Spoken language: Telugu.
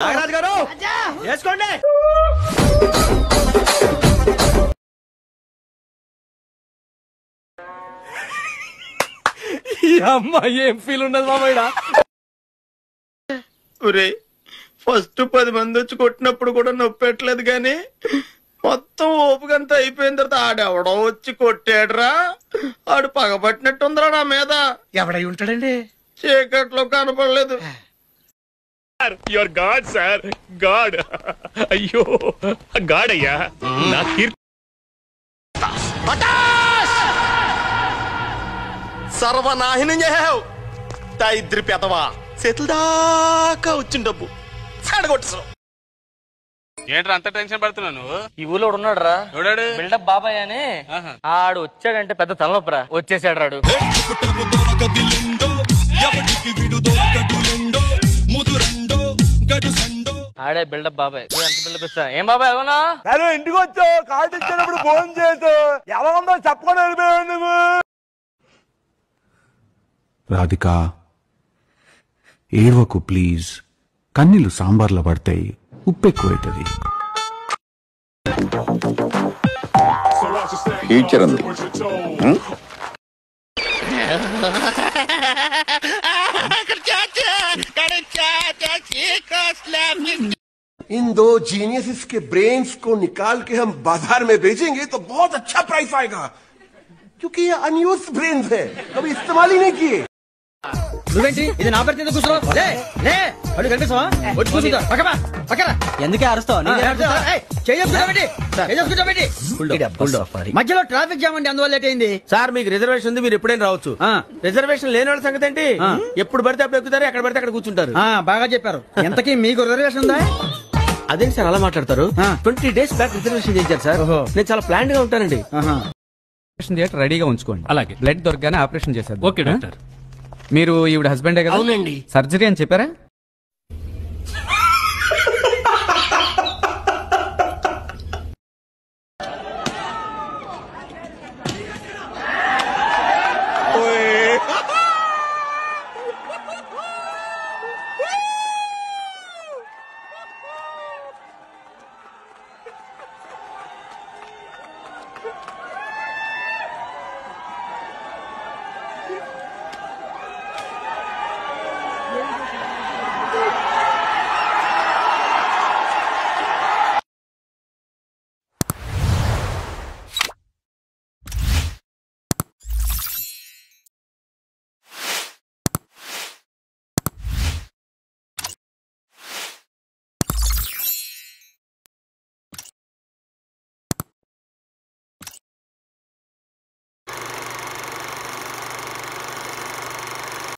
నాగరాజు గారు వేసుకోండి. ఈ అమ్మాయి ఏం ఫీల్ ఉండదు మామయ్య. ఫస్ట్ 10 మంది వచ్చి కొట్టినప్పుడు కూడా నొప్పి పెట్టలేదు గాని మొత్తం ఓపుకంతా అయిపోయిన తర్వాత ఆడెవడో వచ్చి కొట్టాడురా. ఆడు పగబట్టినట్టుందిరా నా మీద. ఎవడై ఉంటాడండి? చీకట్లో కనపడలేదు. Your God sir, God. అయ్యో గాడ్ అయ్యా. నా సర్వనాహినం చేసావు. ఇద్దరి పెదవా చేతుల దాకా వచ్చిన డబ్బు చెడగొట్టేసావు. ఏంట్రా అంత టెన్షన్ పడుతున్నావు నువ్వు? ఈ ఊళ్ళో ఉన్నాడు రా, ఎవడాడు? బిల్డప్ బాబాయ్ అని. ఆడు వచ్చాడంటే పెద్ద తలనొప్పరా. వచ్చేసాడు రాడు. ఆడే బిల్డప్ బాబాయ్. ఎంత బిల్డప్ ఇస్తా? ఏం బాబాయ్ అవునా? ఇంటికి వచ్చావు, కార్డు ఇచ్చినప్పుడు ఫోన్ చేయొచ్చు. ఎలా ఉందో చెప్పకుండా వెళ్ళిపోయావు నువ్వు. రాధిక ఏడవకు ప్లీజ్. కన్నీళ్ళు సాంబార్లో పడతాయి, ఉప్పు ఎక్కువైతుంది. ఫ్యూచర్ ఉంది. इन 2 जीनियस के ब्रेन्स को निकाल के हम बाजार में बेचेंगे तो बहुत अच्छा प्राइस आएगा, क्योंकि ये अनयूज्ड ब्रेन्स है, कभी इस्तेमाल ही नहीं किए. నువ్వేంటి ఇది నా పరిస్థితి? కూర్చో కనిపిస్తావా? వచ్చి కూర్చుంటా. ఎందుకే అరుస్తావు? మధ్యలో ట్రాఫిక్ జామ్ అండి, అందువల్ల లేట్ అయింది. సార్ మీకు రిజర్వేషన్ ఉంది, మీరు ఎప్పుడైనా రావచ్చు. రిజర్వేషన్ లేని వాళ్ళ సంగతి ఏంటి? ఎప్పుడు పడితే అప్పుడు ఎక్కుతారు, ఎక్కడ పడితే అక్కడ కూర్చుంటారు. బాగా చెప్పారు. ఎంతకీ మీకు రిజర్వేషన్ ఉందా? అదేంటి సార్ అలా మాట్లాడతారు? 20 days బ్యాక్ రిజర్వేషన్ చేశారు సార్. నేను చాలా ప్లాన్ గా ఉంటానండి. థియేటర్ రెడీగా ఉంచుకోండి. అలాగే. బ్లడ్ దొరకగానే ఆపరేషన్ చేశారు. Okay doctor. మీరు ఈవిడ హస్బెండే కదా? అవునండి. సర్జరీ అని చెప్పారా?